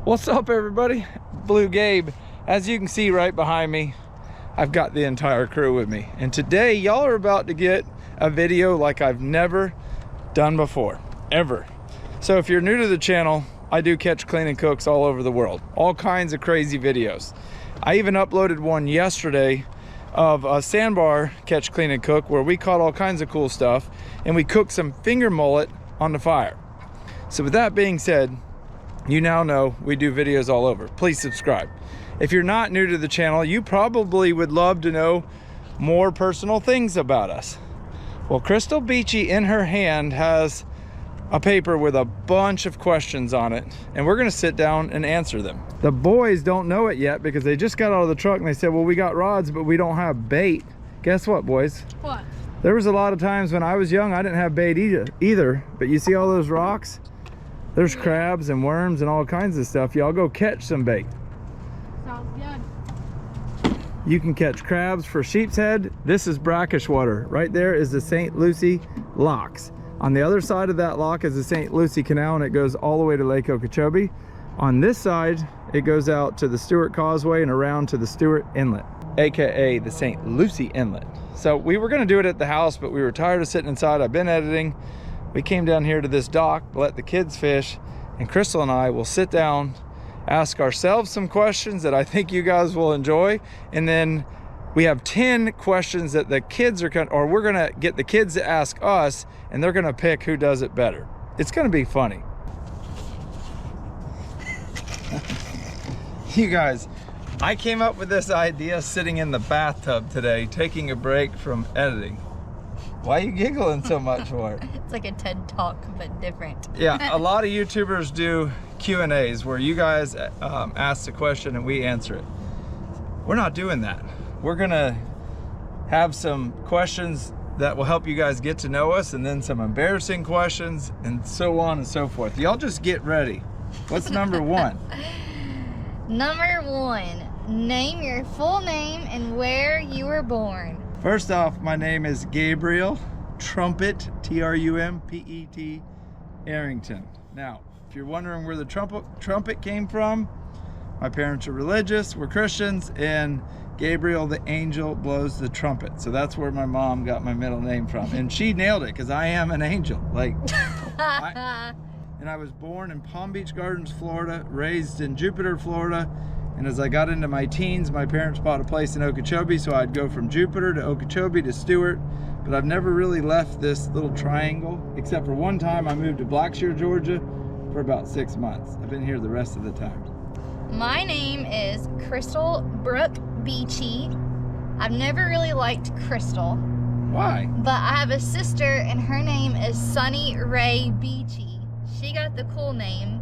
What's up, everybody? BlueGabe. As you can see right behind me, I've got the entire crew with me. And today, y'all are about to get a video like I've never done before, ever. So if you're new to the channel, I do catch, clean, and cooks all over the world. All kinds of crazy videos. I even uploaded one yesterday of a sandbar catch, clean, and cook where we caught all kinds of cool stuff and we cooked some finger mullet on the fire. So with that being said, you now know we do videos all over. Please subscribe. If you're not new to the channel, you probably would love to know more personal things about us. Well, Crystal Beachy in her hand has a paper with a bunch of questions on it, and we're gonna sit down and answer them. The boys don't know it yet because they just got out of the truck and they said, well, we got rods, but we don't have bait. Guess what, boys? What? There was a lot of times when I was young, I didn't have bait either, but you see all those rocks? There's crabs and worms and all kinds of stuff. Y'all go catch some bait. Sounds good. You can catch crabs for sheep's head. This is brackish water. Right there is the St. Lucie locks. On the other side of that lock is the St. Lucie Canal, and it goes all the way to Lake Okeechobee. On this side, it goes out to the Stewart Causeway and around to the Stewart Inlet, AKA the St. Lucie Inlet. So we were gonna do it at the house, but we were tired of sitting inside. I've been editing. We came down here to this dock to let the kids fish, and Crystal and I will sit down, ask ourselves some questions that I think you guys will enjoy, and then we have 10 questions that the kids are gonna, or we're gonna get the kids to ask us, and they're gonna pick who does it better. It's gonna be funny. You guys, I came up with this idea sitting in the bathtub today, taking a break from editing. Why are you giggling so much for? It's like a TED Talk, but different. Yeah, a lot of YouTubers do Q&As where you guys ask the question and we answer it. We're not doing that. We're gonna have some questions that will help you guys get to know us, and then some embarrassing questions, and so on and so forth. Y'all just get ready. What's number one? Number one, name your full name and where you were born. First off, my name is Gabriel Trumpet, T-R-U-M-P-E-T, Arrington. Now, if you're wondering where the trumpet came from, my parents are religious, we're Christians, and Gabriel the angel blows the trumpet. So that's where my mom got my middle name from. And she nailed it, because I am an angel. Like, and I was born in Palm Beach Gardens, Florida, raised in Jupiter, Florida. And as I got into my teens, my parents bought a place in Okeechobee, so I'd go from Jupiter to Okeechobee to Stewart. But I've never really left this little triangle, except for one time I moved to Blackshear, Georgia for about 6 months. I've been here the rest of the time. My name is Crystal Brooke Beachy. I've never really liked Crystal. Why? But I have a sister, and her name is Sunny Ray Beachy. She got the cool name.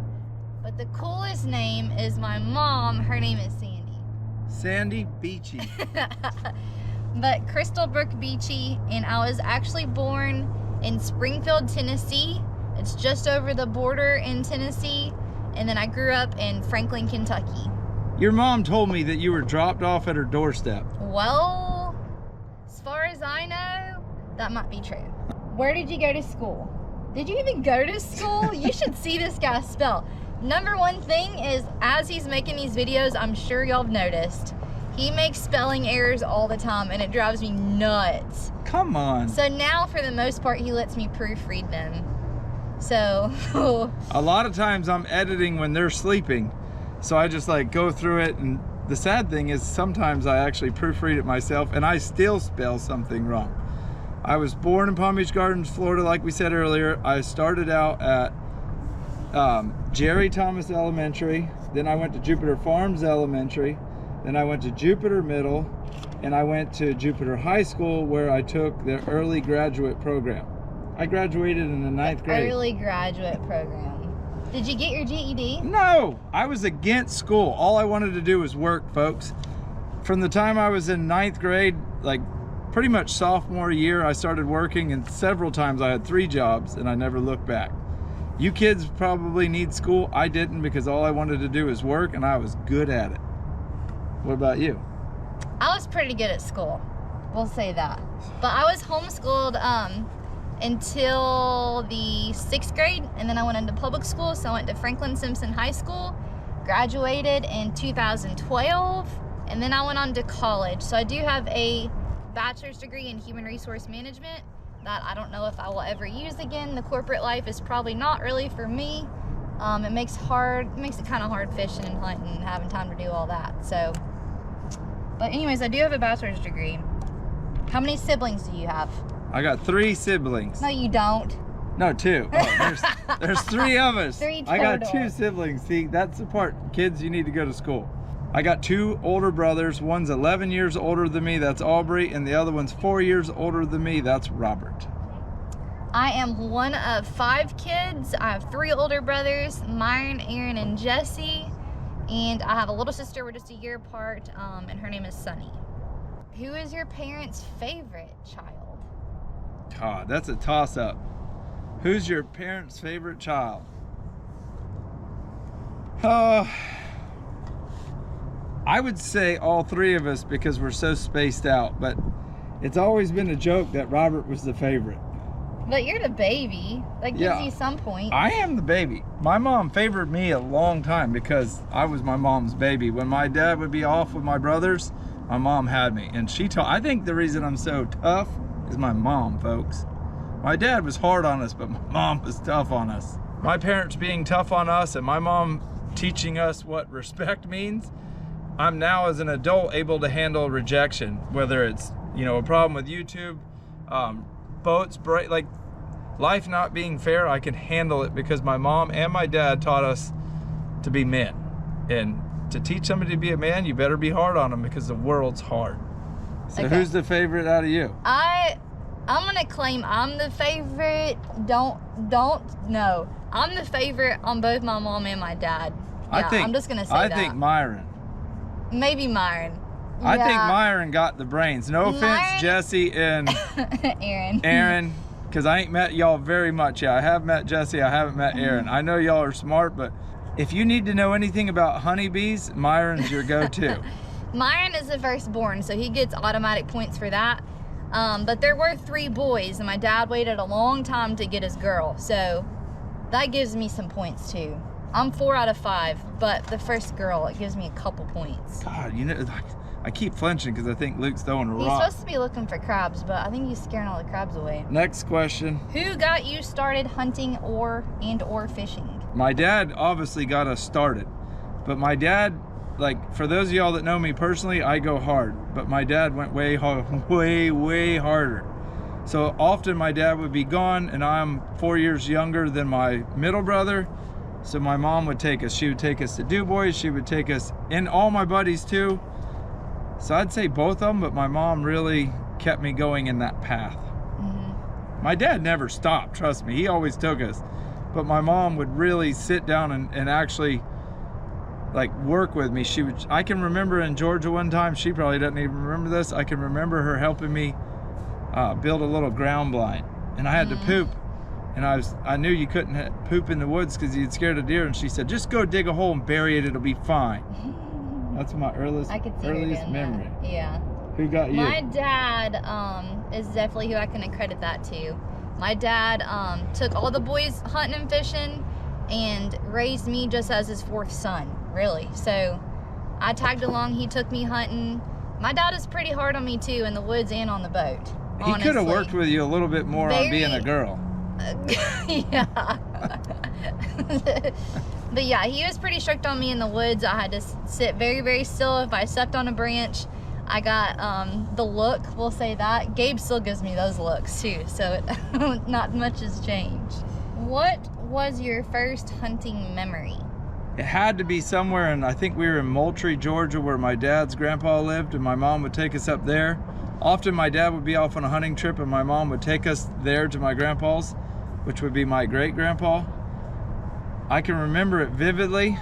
But the coolest name is my mom. Her name is Sandy. Sandy Beachy. But Crystal Brooke Beachy, and I was actually born in Springfield, Tennessee. It's just over the border in Tennessee. And then I grew up in Franklin, Kentucky. Your mom told me that you were dropped off at her doorstep. Well, as far as I know, that might be true. Where did you go to school? Did you even go to school? You should see this guy spell. Number one thing is, as he's making these videos, I'm sure y'all have noticed, he makes spelling errors all the time, and it drives me nuts. Come on. So now, for the most part, he lets me proofread them. So. A lot of times I'm editing when they're sleeping, so I just like go through it, and the sad thing is sometimes I actually proofread it myself, and I still spell something wrong. I was born in Palm Beach Gardens, Florida, like we said earlier. I started out at Jerry Thomas Elementary, then I went to Jupiter Farms Elementary, then I went to Jupiter Middle, and I went to Jupiter High School, where I took the early graduate program. I graduated in the 9th grade. Early graduate program. Did you get your GED? No, I was against school. All I wanted to do was work, folks. From the time I was in 9th grade, like pretty much sophomore year, I started working, and several times I had 3 jobs, and I never looked back. You kids probably need school. I didn't, because all I wanted to do was work, and I was good at it. What about you? I was pretty good at school. We'll say that. But I was homeschooled until the 6th grade, and then I went into public school, so I went to Franklin Simpson High School, Graduated in 2012, and then I went on to college. So I do have a bachelor's degree in human resource management that I don't know if I will ever use again. The corporate life is probably not really for me. It makes it kind of hard fishing and hunting and having time to do all that. So, but anyways, I do have a bachelor's degree. How many siblings do you have? I got 3 siblings. No, you don't. No, 2. Oh, there's 3 of us. 3 total. I got 2 siblings. See, that's the part. Kids, you need to go to school. I got 2 older brothers. One's 11 years older than me. That's Aubrey. And the other one's 4 years older than me. That's Robert. I am one of 5 kids. I have 3 older brothers, Myron, Aaron, and Jesse. And I have a little sister. We're just a year apart, and her name is Sunny. Who is your parents' favorite child? God, that's a toss-up. Who's your parents' favorite child? I would say all 3 of us because we're so spaced out, but it's always been a joke that Robert was the favorite. But you're the baby. That gives you some point. I am the baby. My mom favored me a long time because I was my mom's baby. When my dad would be off with my brothers, my mom had me. And I think the reason I'm so tough is my mom, folks. My dad was hard on us, but my mom was tough on us. My parents being tough on us and my mom teaching us what respect means, I'm now as an adult able to handle rejection, whether it's, a problem with YouTube, boats, like life not being fair. I can handle it because my mom and my dad taught us to be men. And to teach somebody to be a man, you better be hard on them because the world's hard. So okay. Who's the favorite out of you? I'm gonna claim I'm the favorite. Don't know. I'm the favorite on both my mom and my dad. Yeah, I'm just gonna say that. I think Myron. Maybe Myron. Yeah. I think Myron got the brains. No offense, Jesse and Aaron, because I ain't met y'all very much yet. I have met Jesse, I haven't met Aaron. I know y'all are smart, but if you need to know anything about honeybees, Myron's your go-to. Myron is the firstborn, so he gets automatic points for that. But there were 3 boys, and my dad waited a long time to get his girl, so that gives me some points too. I'm 4 out of 5, but the first girl, it gives me a couple points. God, I keep flinching because I think Luke's throwing a rock. He's supposed to be looking for crabs, but I think he's scaring all the crabs away. Next question. Who got you started hunting or fishing? My dad obviously got us started, but my dad, for those of y'all that know me personally, I go hard, but my dad went way harder. So often my dad would be gone, and I'm 4 years younger than my middle brother. So my mom would take us. She would take us to Du Bois. She would take us, and all my buddies too. So I'd say both of them, but my mom really kept me going in that path. Mm-hmm. My dad never stopped, trust me. He always took us. But my mom would really sit down and actually work with me. I can remember in Georgia one time, she probably doesn't even remember this. I can remember her helping me build a little ground blind. And I had to poop. And I knew you couldn't poop in the woods because you'd scared of deer. And she said, just go dig a hole and bury it. It'll be fine. That's my earliest memory. That. Yeah. Who got you? My dad is definitely who I can accredit that to. My dad took all the boys hunting and fishing and raised me just as his 4th son, really. So I tagged along. He took me hunting. My dad is pretty hard on me too in the woods and on the boat. He could have worked with you a little bit more on being a girl. Yeah. But yeah, he was pretty strict on me in the woods. I had to sit very, very still. If I stepped on a branch, I got the look, we'll say that. Gabe still gives me those looks too, so not much has changed. What was your first hunting memory? It had to be somewhere, and I think we were in Moultrie, Georgia, where my dad's grandpa lived, and my mom would take us up there. Often my dad would be off on a hunting trip, and my mom would take us there to my grandpa's, which would be my great-grandpa. I can remember it vividly.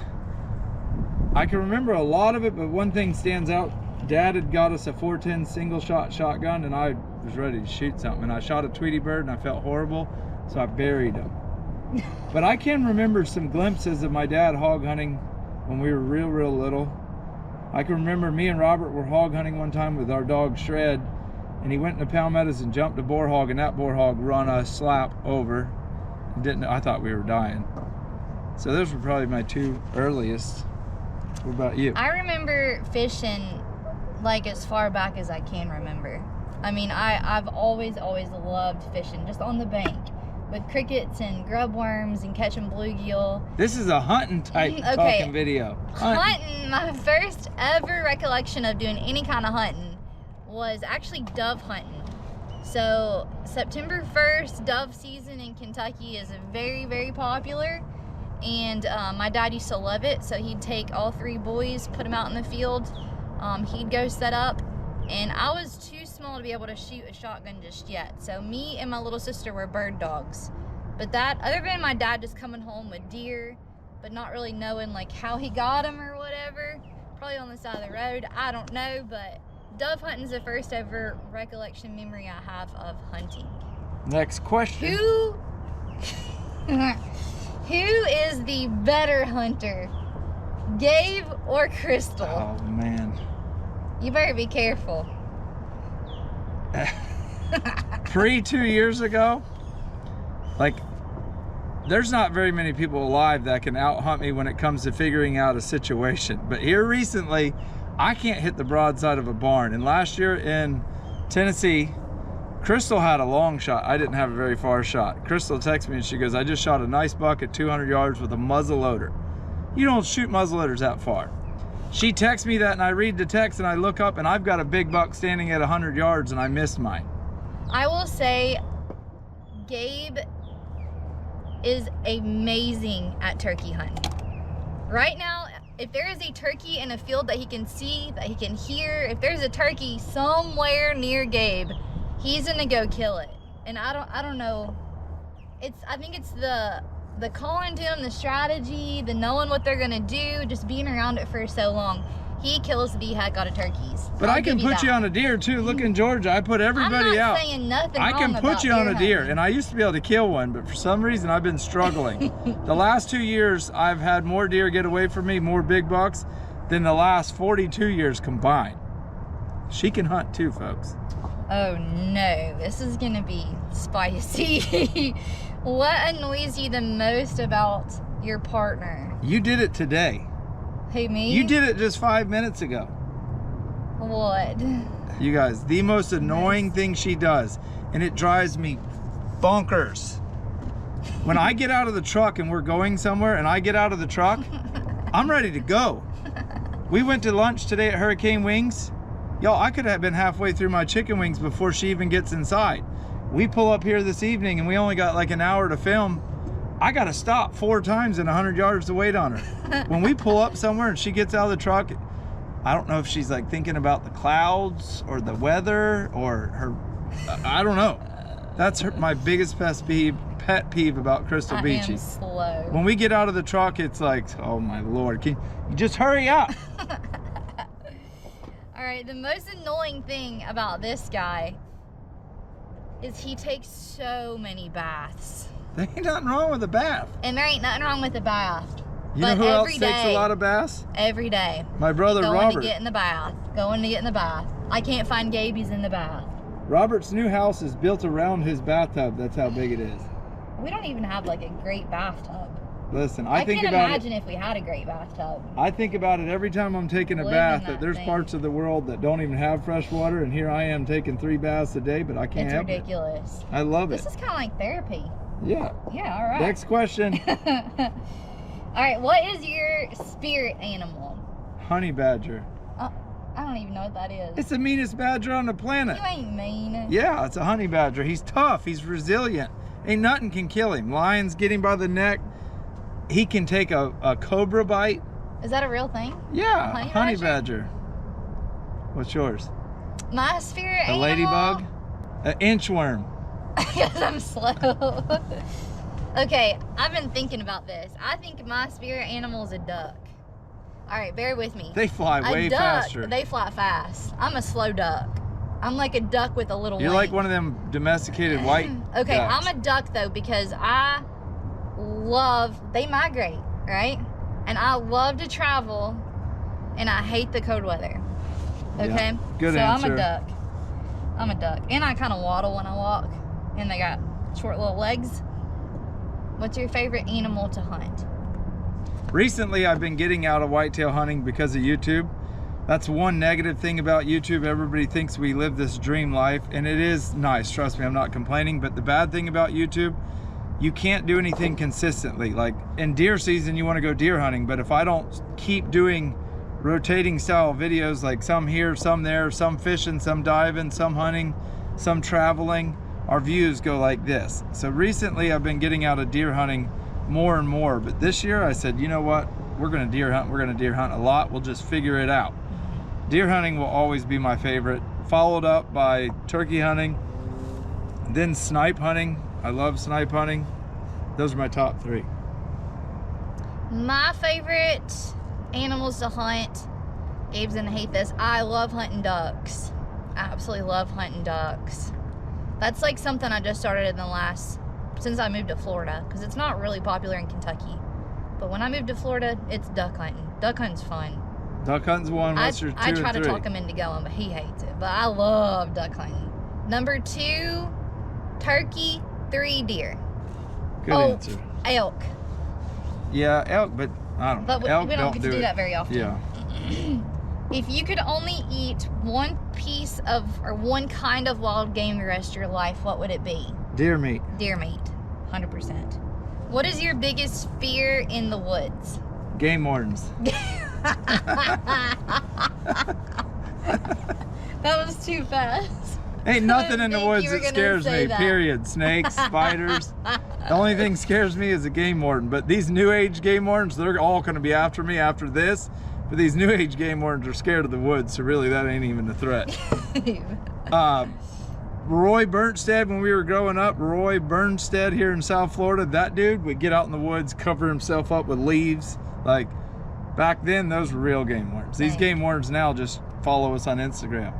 I can remember a lot of it, but one thing stands out. Dad had got us a 410 single-shot shotgun, and I was ready to shoot something. And I shot a Tweety bird, and I felt horrible, so I buried him. But I can remember some glimpses of my dad hog hunting when we were real little. I can remember me and Robert were hog hunting one time with our dog Shred, and he went into Palmettos and jumped a boar hog, and that boar hog run us slap over. I thought we were dying. So those were probably my 2 earliest. What about you? I remember fishing like as far back as I can remember. I mean, I've always loved fishing just on the bank with crickets and grub worms and catching bluegill. This is a hunting type talking video. Hunting, my first ever recollection of doing any kind of hunting was actually dove hunting. So September 1st, dove season in Kentucky is very, very popular. And my dad used to love it. So he'd take all 3 boys, put them out in the field. He'd go set up. And I was too small to be able to shoot a shotgun just yet. So me and my little sister were bird dogs. But that, other than my dad just coming home with deer, but not really knowing like how he got them or whatever, probably on the side of the road, I don't know. But dove hunting is the first ever recollection memory I have of hunting. Next question. Who is the better hunter, Gabe or Crystal? Oh man. You better be careful. Pre 2 years ago, like, there's not very many people alive that can out hunt me when it comes to figuring out a situation. But here recently, I can't hit the broadside of a barn. And last year in Tennessee, Crystal had a long shot. I didn't have a very far shot. Crystal texted me and she goes, I just shot a nice buck at 200 yards with a muzzle loader. You don't shoot muzzle loaders that far. She texts me that and I read the text and I look up and I've got a big buck standing at 100 yards and I missed mine. I will say Gabe is amazing at turkey hunting. Right now, if there is a turkey in a field that he can see, that he can hear, if there's a turkey somewhere near Gabe, he's gonna go kill it. And I don't know. I think it's the calling to him, the strategy, the knowing what they're gonna do, just being around it for so long. He kills the heck out of turkeys. But I can put you on a deer too. Look in Georgia, I put everybody out. I'm not saying nothing I can put you on a deer, hunting. and I used to be able to kill one, but for some reason I've been struggling. The last 2 years, I've had more deer get away from me, more big bucks, than the last 42 years combined. She can hunt too, folks. Oh no, this is gonna be spicy. What annoys you the most about your partner? You did it today. Who, me? You did it just 5 minutes ago. What? You guys, the most annoying thing she does, and it drives me bonkers. When I get out of the truck and we're going somewhere and I get out of the truck, I'm ready to go. We went to lunch today at Hurricane Wings. Y'all, I could have been halfway through my chicken wings before she even gets inside. We pull up here this evening and we only got like an hour to film. I gotta stop 4 times in 100 yards to wait on her. When we pull up somewhere and she gets out of the truck, I don't know if she's like thinking about the clouds or the weather or her, I don't know. That's my biggest pet peeve about Crystal Beachy. I am slow. When we get out of the truck, it's like, oh my Lord, can you just hurry up? All right, the most annoying thing about this guy is he takes so many baths. There ain't nothing wrong with a bath. And there ain't nothing wrong with a bath. You know who else takes a lot of baths? Every day. My brother Robert. Going to get in the bath. Going to get in the bath. I can't find Gabe, he's in the bath. Robert's new house is built around his bathtub. That's how big it is. We don't even have like a great bathtub. Listen, I think can't about imagine if we had a great bathtub. I think about it every time I'm taking a bath that there's parts of the world that don't even have fresh water, and here I am taking 3 baths a day, but I can't help it. It's ridiculous. I love it. This is kind of like therapy. Yeah. Yeah, all right. Next question. All right, what is your spirit animal? Honey badger. I don't even know what that is. It's the meanest badger on the planet. You ain't mean. Yeah, it's a honey badger. He's tough. He's resilient. Ain't nothing can kill him. Lions get him by the neck. He can take a cobra bite. Is that a real thing? Yeah, honey badger. What's yours? My spirit animal? A ladybug? An inchworm. Because I'm slow. Okay, I've been thinking about this. I think my spirit animal is a duck. All right, bear with me. They fly way faster. They fly fast. I'm a slow duck. I'm like a duck with a little You're wing. like one of them domesticated white Okay, ducks. I'm a duck though because they migrate, right? And I love to travel and I hate the cold weather. Okay? Yeah, good so answer. I'm a duck. I'm a duck. And I kind of waddle when I walk. And they got short little legs. What's your favorite animal to hunt? Recently, I've been getting out of whitetail hunting because of YouTube. That's one negative thing about YouTube. Everybody thinks we live this dream life, and it is nice. Trust me, I'm not complaining. But the bad thing about YouTube, you can't do anything consistently. Like in deer season, you want to go deer hunting, but if I don't keep doing rotating style videos, like some here, some there, some fishing, some diving, some hunting, some traveling, our views go like this. So recently I've been getting out of deer hunting more and more, but this year I said, you know what, we're gonna deer hunt a lot. We'll just figure it out. Deer hunting will always be my favorite, followed up by turkey hunting, then snipe hunting. I love snipe hunting. Those are my top 3. My favorite animals to hunt, Gabe's gonna hate this, I love hunting ducks. I absolutely love hunting ducks. That's like something I just started in the last, since I moved to Florida, because it's not really popular in Kentucky. But when I moved to Florida, it's duck hunting. Duck hunting's fun. Duck hunting's one. What's your 2 I try or 3? to talk him into going, but he hates it. But I love duck hunting. Number 2, turkey. 3, deer. Good answer. Elk. Yeah, elk, but I don't know. But Elk we don't get to do that very often. Yeah. If you could only eat one piece of, or one kind of wild game the rest of your life, what would it be? Deer meat. Deer meat, 100%. What is your biggest fear in the woods? Game wardens. That was too fast. Ain't nothing in the woods that scares me, period. Snakes, spiders. The only thing scares me is a game warden. But these new age game wardens, they're all going to be after me after this. But these new age game wardens are scared of the woods, so really that ain't even a threat. Roy Bernstead, when we were growing up, Roy Bernstead here in South Florida, that dude would get out in the woods, cover himself up with leaves. Like, back then, those were real game wardens. These game wardens now just follow us on Instagram.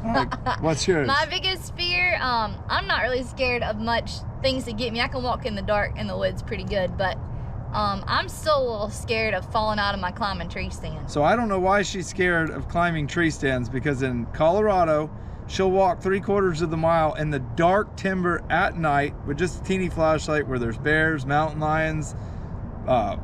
Like, what's yours? My biggest fear, I'm not really scared of much things that get me. I can walk in the dark in the woods pretty good, but I'm still a little scared of falling out of my climbing tree stand. So I don't know why she's scared of climbing tree stands, because in Colorado, she'll walk 3/4 of the mile in the dark timber at night with just a teeny flashlight where there's bears, mountain lions,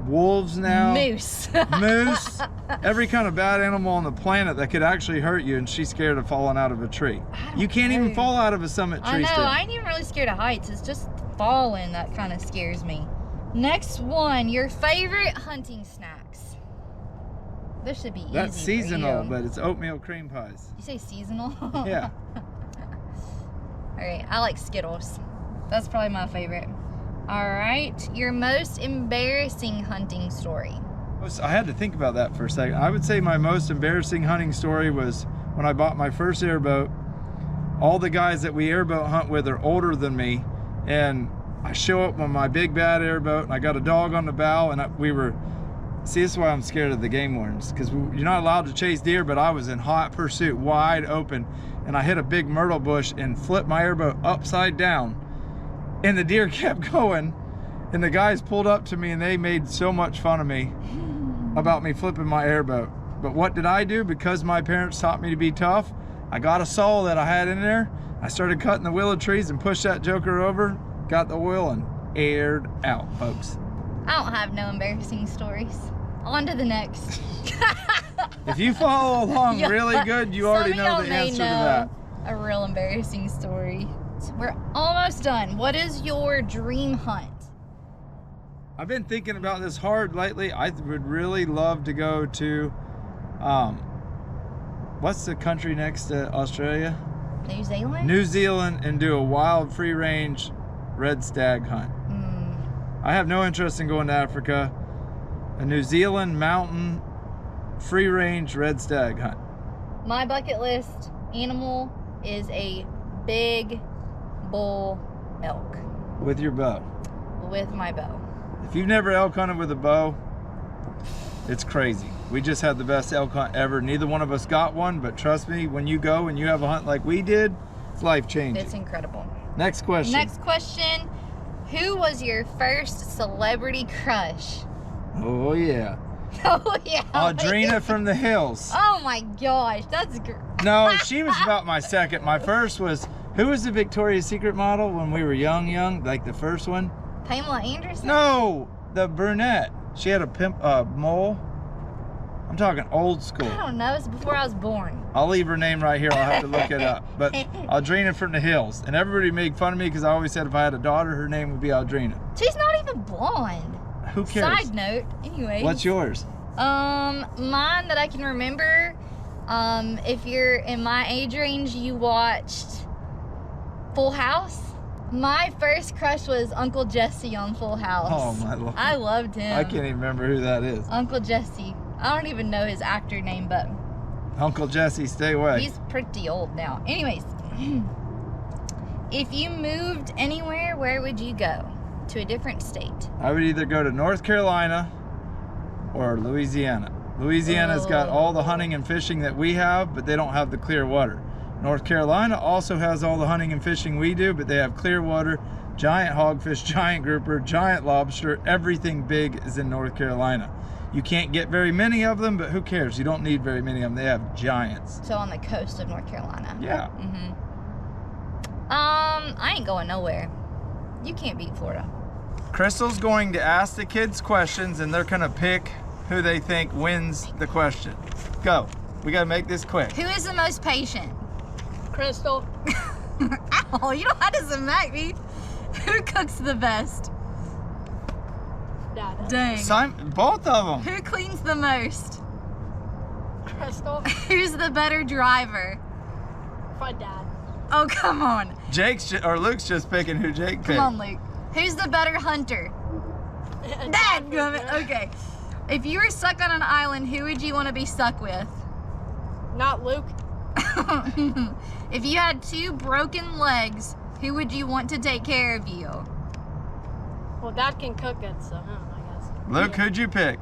wolves now. Moose. Moose. Every kind of bad animal on the planet that could actually hurt you, and she's scared of falling out of a tree. You can't even fall out of a summit tree stand. I ain't even really scared of heights. It's just falling that kind of scares me. Next one, your favorite hunting snacks. This should be easy. That's seasonal, for you. but it's oatmeal cream pies. You say seasonal? Yeah. All right, I like Skittles. That's probably my favorite. All right, your most embarrassing hunting story. I had to think about that for a second. I would say my most embarrassing hunting story was when I bought my first airboat. All the guys that we airboat hunt with are older than me, and I show up on my big bad airboat, and I got a dog on the bow, and see, this is why I'm scared of the game wardens, because you're not allowed to chase deer, but I was in hot pursuit, wide open, and I hit a big myrtle bush and flipped my airboat upside down, and the deer kept going, and the guys pulled up to me, and they made so much fun of me about me flipping my airboat. But what did I do? Because my parents taught me to be tough, I got a saw that I had in there, I started cutting the willow trees and pushed that joker over, got the oil, and aired out, folks. I don't have no embarrassing stories. On to the next. If you follow along really good, you already know the answer to that. A real embarrassing story. So we're almost done. What is your dream hunt? I've been thinking about this hard lately. I would really love to go to, what's the country next to Australia? New Zealand? New Zealand, and do a wild free range red stag hunt. I have no interest in going to Africa. A New Zealand mountain free range red stag hunt. My bucket list animal is a big bull elk. With your bow. With my bow. If you've never elk hunted with a bow, it's crazy. We just had the best elk hunt ever. Neither one of us got one, but trust me, when you go and you have a hunt like we did, it's life-changing. It's incredible. Next question. Next question. Who was your first celebrity crush? Oh, yeah. Oh, yeah. Audrina from the hills. Oh, my gosh. That's great. No, she was about my second. My first was, who was the Victoria's Secret model when we were young? Like the first one? Pamela Anderson? No, the brunette. She had a mole. I'm talking old school. I don't know. It's before I was born. I'll leave her name right here. I'll have to look it up. But Aldrina from the hills. And everybody made fun of me because I always said if I had a daughter, her name would be Aldrina. She's not even blonde. Who cares? Side note, anyway. What's yours? Mine that I can remember, if you're in my age range, you watched Full House. My first crush was Uncle Jesse on Full House. Oh my Lord. I loved him. I can't even remember who that is. Uncle Jesse. I don't even know his actor name, but Uncle Jesse, stay away. he's pretty old now. Anyways, if you moved anywhere, where would you go? To a different state? I would either go to North Carolina or Louisiana. Louisiana's got all the hunting and fishing that we have, but they don't have the clear water. North Carolina also has all the hunting and fishing we do, but they have clear water, giant hogfish, giant grouper, giant lobster. Everything big is in North Carolina. You can't get very many of them, but who cares? You don't need very many of them. They have giants. So on the coast of North Carolina. Yeah. I ain't going nowhere. You can't beat Florida. Crystal's going to ask the kids questions, and they're gonna pick who they think wins the question. Go. We gotta make this quick. Who is the most patient? Crystal. Ow, you don't have to smack me. Who cooks the best? Dad. Dang. Both of them. Who cleans the most? Crystal. Who's the better driver? My dad. Oh, come on. Luke's just picking who Jake picked. Come on, Luke. Who's the better hunter? Dad, okay. If you were stuck on an island, who would you want to be stuck with? Not Luke. If you had 2 broken legs, who would you want to take care of you? Well, Dad can cook it, so I guess. Luke, who'd you pick?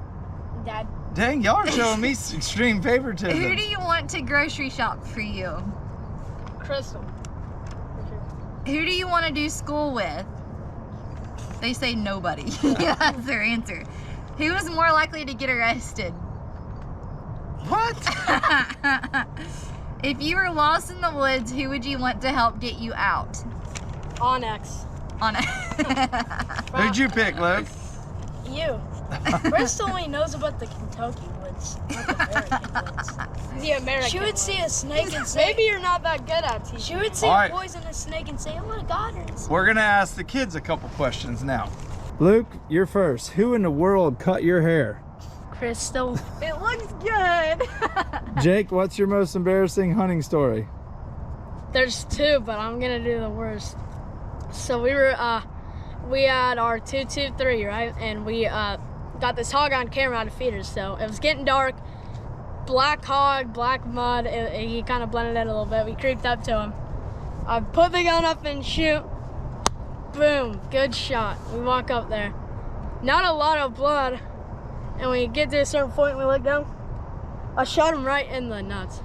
Dad. Dang, y'all are showing me extreme favoritism. Who do you want to grocery shop for you? Crystal. Who do you want to do school with? They say nobody. Yeah, that's their answer. Who is more likely to get arrested? What? If you were lost in the woods, who would you want to help get you out? Onyx. Who'd you pick, Luke? You. Crystal only knows about the Kentucky woods, not the American woods. The American She would woods. see a snake and say, Maybe you're not that good at teaching. she would see All right. a poisonous snake and say, oh my God, it's We're gonna ask the kids a couple questions now. Luke, you're first. Who in the world cut your hair? Crystal. It looks good. Jake, what's your most embarrassing hunting story? There's 2, but I'm gonna do the worst. So we had our 223, right? And we got this hog on camera out of feeders. So it was getting dark, black hog, black mud. He kind of blended in a little bit. We creeped up to him. I put the gun up and shoot. Boom, good shot. We walk up there. Not a lot of blood. And when we get to a certain point, we look down. I shot him right in the nuts.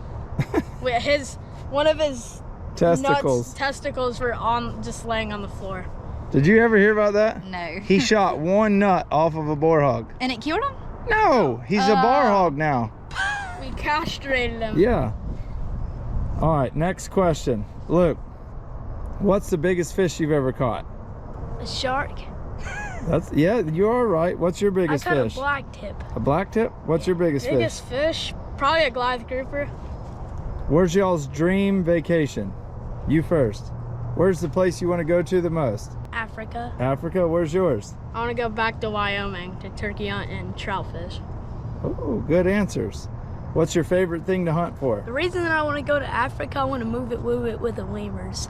One of his testicles were just laying on the floor. Did you ever hear about that? No. He shot one nut off of a boar hog. And it killed him? No, he's a bar hog now. We castrated him. Yeah. All right, next question. Luke, what's the biggest fish you've ever caught? a shark. Yeah, you are right. What's your biggest I caught fish? a black tip. A black tip? What's your biggest Biggest fish? Probably a Goliath grouper. Where's y'all's dream vacation? You first. Where's the place you want to go to the most? Africa. Africa. Where's yours? I want to go back to Wyoming to turkey hunt and trout fish. Oh, good answers. What's your favorite thing to hunt for? The reason that I want to go to Africa, I want to move it with the lemurs.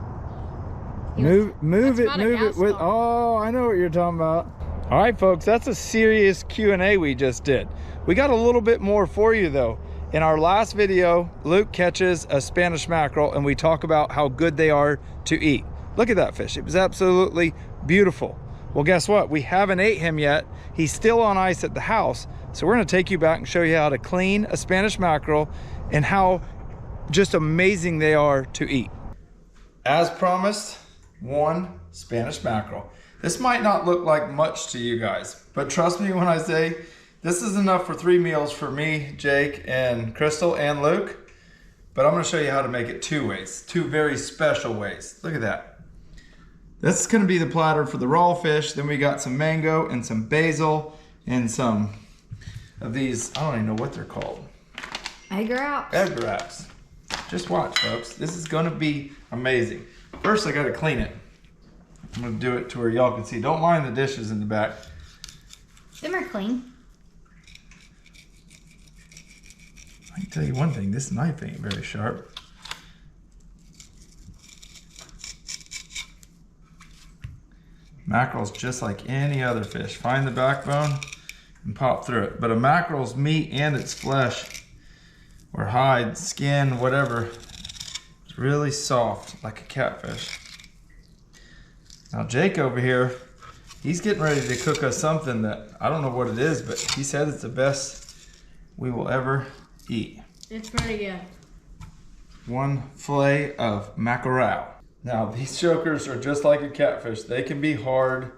Move it with. Madagascar. Oh, I know what you're talking about. All right, folks, that's a serious Q&A we just did. We got a little bit more for you though. In our last video, Luke catches a Spanish mackerel and we talk about how good they are to eat. Look at that fish. It was absolutely beautiful. Well, guess what? We haven't ate him yet. He's still on ice at the house. So we're gonna take you back and show you how to clean a Spanish mackerel and how just amazing they are to eat. As promised, one Spanish mackerel. This might not look like much to you guys, but trust me when I say this is enough for 3 meals for me, Jake, and Crystal, and Luke. But I'm gonna show you how to make it 2 ways, 2 very special ways. Look at that. This is gonna be the platter for the raw fish. Then we got some mango and some basil. in some of these, I don't even know what they're called. Egg wraps. Egg wraps. Just watch, folks. This is gonna be amazing. First, I gotta clean it. I'm gonna do it to where y'all can see. Don't mind the dishes in the back. Them are clean. I can tell you one thing, this knife ain't very sharp. Mackerel's just like any other fish. Find the backbone and pop through it. But a mackerel's meat and its flesh, or hide, skin, whatever, is really soft, like a catfish. Now Jake over here, he's getting ready to cook us something that, I don't know what it is, but he said it's the best we will ever eat. It's pretty good. One fillet of mackerel. Now these chokers are just like a catfish. They can be hard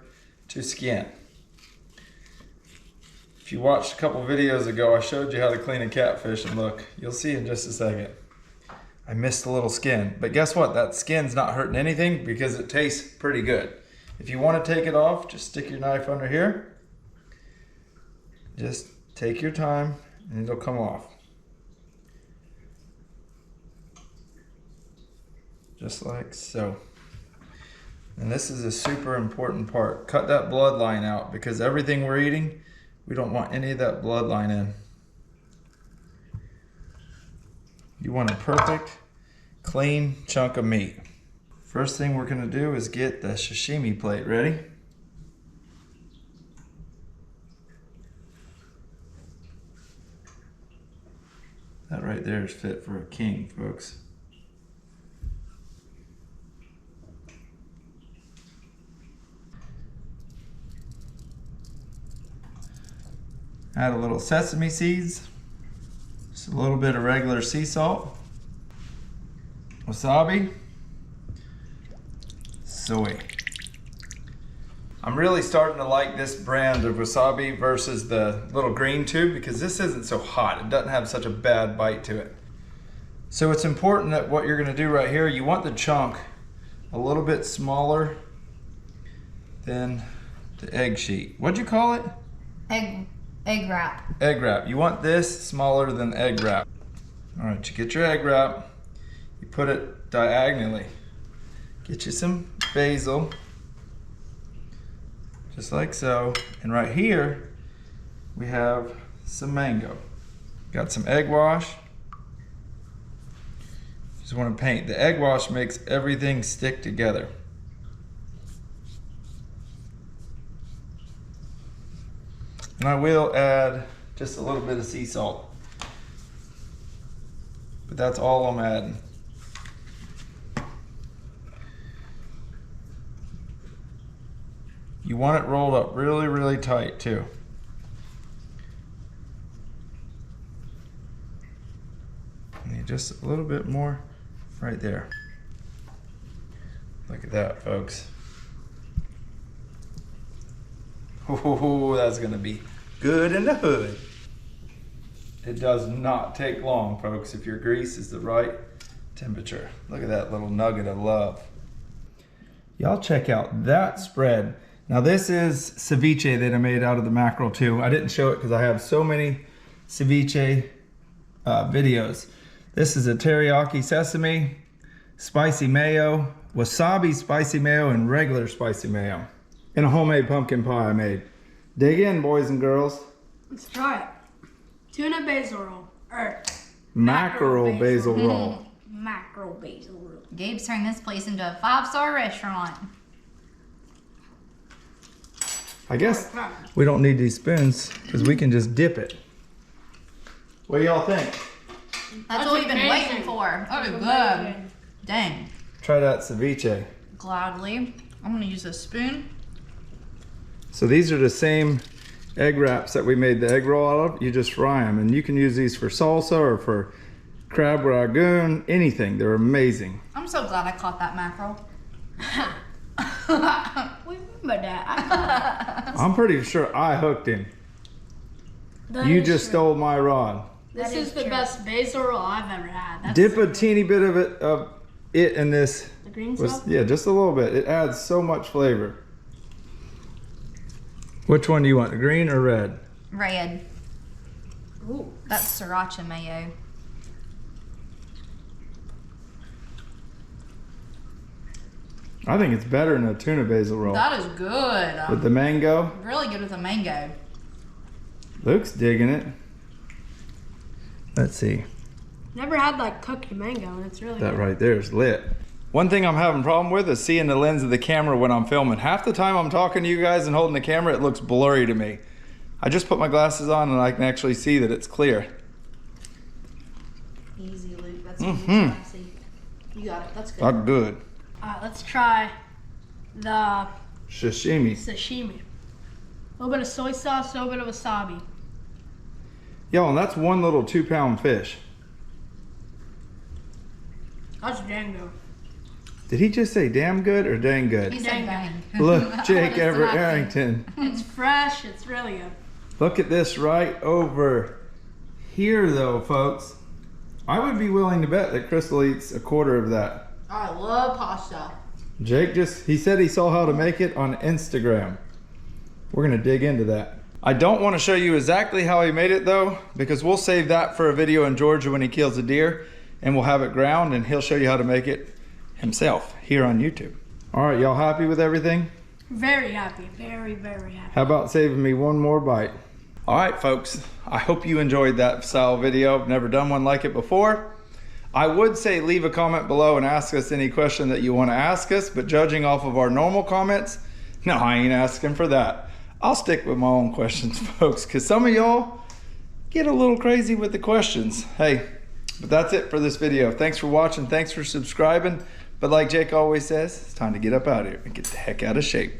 to skin. If you watched a couple videos ago, I showed you how to clean a catfish, and look, you'll see in just a second. I missed a little skin, but guess what? That skin's not hurting anything because it tastes pretty good. If you want to take it off, just stick your knife under here. Just take your time and it'll come off. Just like so. And this is a super important part. Cut that bloodline out because everything we're eating, we don't want any of that bloodline in. You want a perfect, clean chunk of meat. First thing we're gonna do is get the sashimi plate ready. That right there is fit for a king, folks. Add a little sesame seeds, just a little bit of regular sea salt, wasabi, soy. I'm really starting to like this brand of wasabi versus the little green tube because this isn't so hot. It doesn't have such a bad bite to it. So it's important that what you're gonna do right here, you want the chunk a little bit smaller than the egg sheet. What'd you call it? Egg wrap. Egg wrap. You want this smaller than egg wrap. All right, you get your egg wrap, you put it diagonally. Get you some basil, just like so. And right here, we have some mango. Got some egg wash. Just want to paint. The egg wash makes everything stick together. And I will add just a little bit of sea salt. But that's all I'm adding. You want it rolled up really, really tight too. And just a little bit more right there. Look at that, folks. Oh, that's gonna be good in the hood. It does not take long, folks, if your grease is the right temperature. Look at that little nugget of love. Y'all check out that spread. Now this is ceviche that I made out of the mackerel too. I didn't show it because I have so many ceviche videos. This is a teriyaki sesame, spicy mayo, wasabi spicy mayo, and regular spicy mayo. And a homemade pumpkin pie I made. Dig in, boys and girls. Let's try it. Tuna basil roll. Mackerel basil roll. Mackerel basil roll. Gabe's turned this place into a 5-star restaurant. I guess we don't need these spoons because we can just dip it. What do y'all think? That's what we've been waiting for. Oh, good. Dang. Try that ceviche. Gladly. I'm gonna use a spoon. So these are the same egg wraps that we made the egg roll out of. You just fry them, and you can use these for salsa or for crab ragoon, anything. They're amazing. I'm so glad I caught that mackerel. Remember that? I'm pretty sure I hooked him. You just stole my rod. This is the best basil roll I've ever had. Dip a teeny bit of it in this. The green sauce? Yeah, just a little bit. It adds so much flavor. Which one do you want, the green or red? Red. Ooh. That's sriracha mayo. I think it's better than a tuna basil roll. That is good. With the mango. Really good with the mango. Luke's digging it. Let's see. Never had like cooked mango, and it's really That good. right there is lit. One thing I'm having a problem with is seeing the lens of the camera when I'm filming. Half the time I'm talking to you guys and holding the camera, it looks blurry to me. I just put my glasses on and I can actually see that it's clear. Easy, Luke. That's Mm-hmm. You got it. That's good. Not good. Alright, let's try the Sashimi. sashimi. A little bit of soy sauce, a little bit of wasabi. Yo, and that's one little 2-pound fish. That's dang good. Did he just say damn good or dang good? He said bang. Look, Jake That's Everett what I Arrington. It's fresh, it's really good. Look at this right over here though, folks. I would be willing to bet that Crystal eats a quarter of that. I love pasta. Jake he said he saw how to make it on Instagram. We're gonna dig into that. I don't want to show you exactly how he made it though, because we'll save that for a video in Georgia when he kills a deer and we'll have it ground and he'll show you how to make it himself here on YouTube. All right, y'all happy with everything? Very happy, very, very happy. How about saving me one more bite? All right, folks, I hope you enjoyed that style video. I've never done one like it before. I would say leave a comment below and ask us any question that you want to ask us, but judging off of our normal comments, no, I ain't asking for that. I'll stick with my own questions, folks, because some of y'all get a little crazy with the questions. Hey, but that's it for this video. Thanks for watching. Thanks for subscribing. But like Jake always says, it's time to get up out of here and get the heck out of shape.